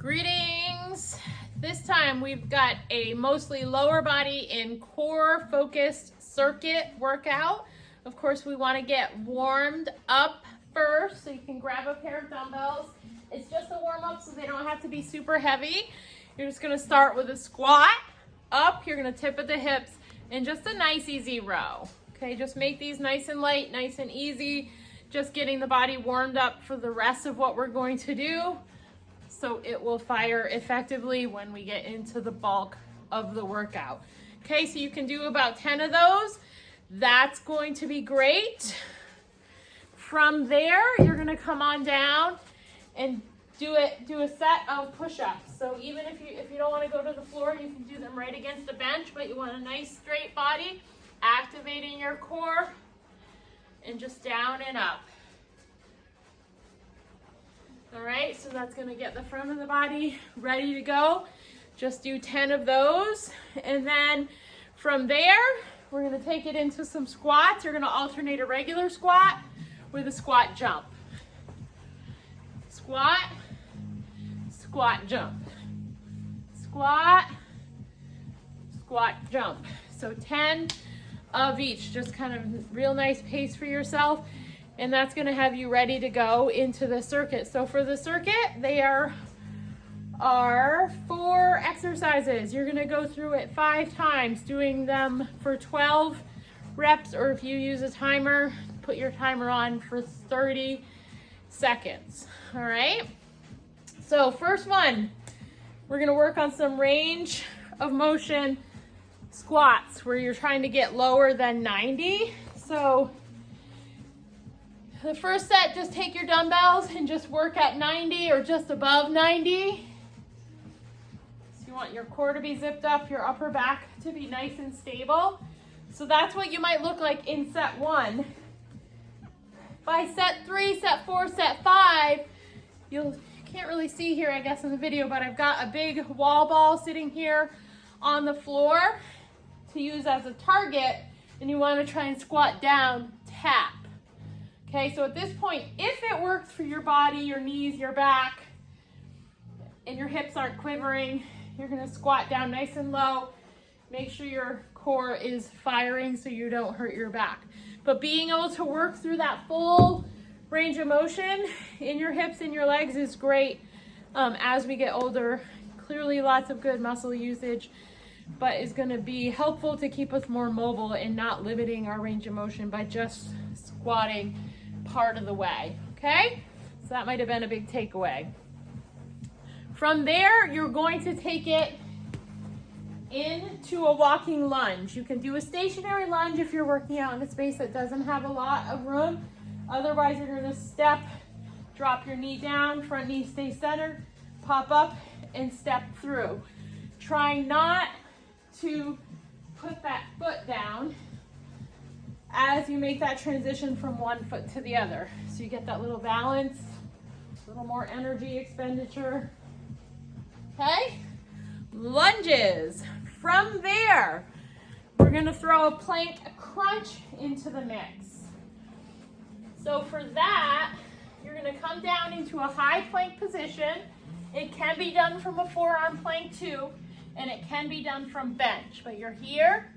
Greetings. This time we've got a mostly lower body and core focused circuit workout. Of course, we want to get warmed up first, so you can grab a pair of dumbbells. It's just a warm up, so they don't have to be super heavy. You're just going to start with a squat up. You're going to tip at the hips and just a nice easy row. Okay, just make these nice and light, nice and easy. Just getting the body warmed up for the rest of what we're going to do, so it will fire effectively when we get into the bulk of the workout. Okay, so you can do about 10 of those. That's going to be great. From there, you're gonna come on down and do a set of push-ups. So even if you don't wanna go to the floor, you can do them right against the bench, but you want a nice straight body, activating your core, and just down and up. All right, so that's gonna get the front of the body ready to go. Just do 10 of those. And then from there, we're gonna take it into some squats. You're gonna alternate a regular squat with a squat jump. Squat, squat jump. Squat, squat jump. So 10 of each, just kind of real nice pace for yourself. And that's gonna have you ready to go into the circuit. So for the circuit, they are 4 exercises. You're gonna go through it 5 times, doing them for 12 reps, or if you use a timer, put your timer on for 30 seconds, all right? So first one, we're gonna work on some range of motion squats where you're trying to get lower than 90. So the first set, just take your dumbbells and just work at 90 or just above 90. So you want your core to be zipped up, your upper back to be nice and stable. So that's what you might look like in set 1. By set 3, set 4, set 5, you can't really see here, I guess, in the video, but I've got a big wall ball sitting here on the floor to use as a target, and you want to try and squat down, tap. Okay, so at this point, if it works for your body, your knees, your back, and your hips aren't quivering, you're gonna squat down nice and low. Make sure your core is firing so you don't hurt your back. But being able to work through that full range of motion in your hips and your legs is great as we get older. Clearly lots of good muscle usage, but is gonna be helpful to keep us more mobile and not limiting our range of motion by just squatting part of the way, okay? So that might have been a big takeaway. From there, you're going to take it into a walking lunge. You can do a stationary lunge if you're working out in a space that doesn't have a lot of room. Otherwise, you're gonna step, drop your knee down, front knee stay centered, pop up and step through. Try not to put that foot down as you make that transition from one foot to the other. So you get that little balance, a little more energy expenditure. Okay? Lunges. From there, we're gonna throw a plank, a crunch into the mix. So for that, you're gonna come down into a high plank position. It can be done from a forearm plank too, and it can be done from bench, but you're here.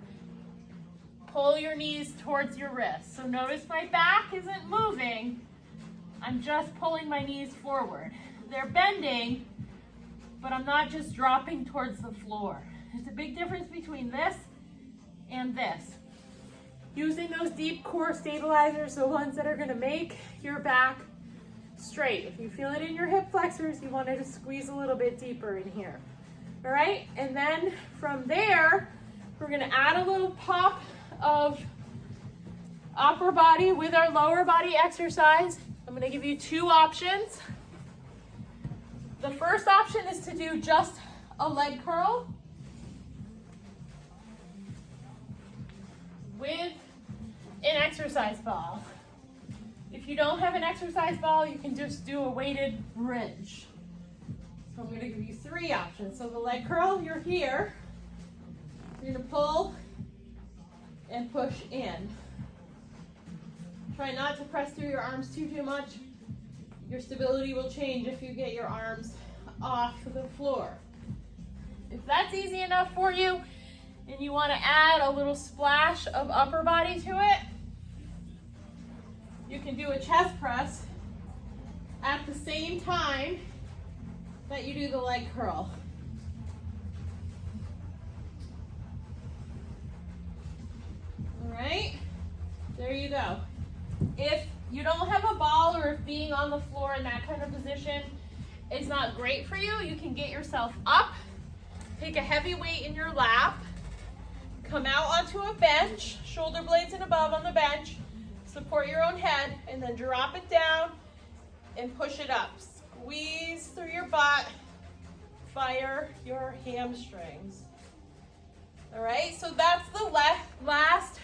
Pull your knees towards your wrists. So notice my back isn't moving. I'm just pulling my knees forward. They're bending, but I'm not just dropping towards the floor. There's a big difference between this and this. Using those deep core stabilizers, the ones that are gonna make your back straight. If you feel it in your hip flexors, you want to just squeeze a little bit deeper in here. All right, and then from there, we're gonna add a little pop of upper body with our lower body exercise. I'm gonna give you 2 options. The first option is to do just a leg curl with an exercise ball. If you don't have an exercise ball, you can just do a weighted bridge. So I'm gonna give you 3 options. So the leg curl, you're here. You're gonna pull and push in. Try not to press through your arms too much. Your stability will change if you get your arms off the floor. If that's easy enough for you and you want to add a little splash of upper body to it, you can do a chest press at the same time that you do the leg curl. All right, there you go. If you don't have a ball, or if being on the floor in that kind of position is not great for you, you can get yourself up, take a heavy weight in your lap, come out onto a bench, shoulder blades and above on the bench, support your own head, and then drop it down and push it up. Squeeze through your butt, fire your hamstrings. All right, so that's the last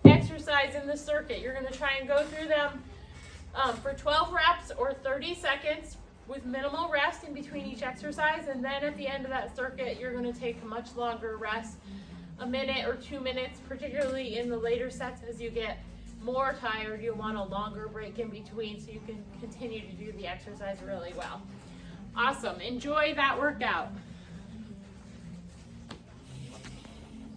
exercise in the circuit. You're going to try and go through them for 12 reps or 30 seconds with minimal rest in between each exercise, and then at the end of that circuit you're going to take a much longer rest, a minute or 2 minutes, particularly in the later sets. As you get more tired, you'll want a longer break in between so you can continue to do the exercise really well. Awesome. Enjoy that workout.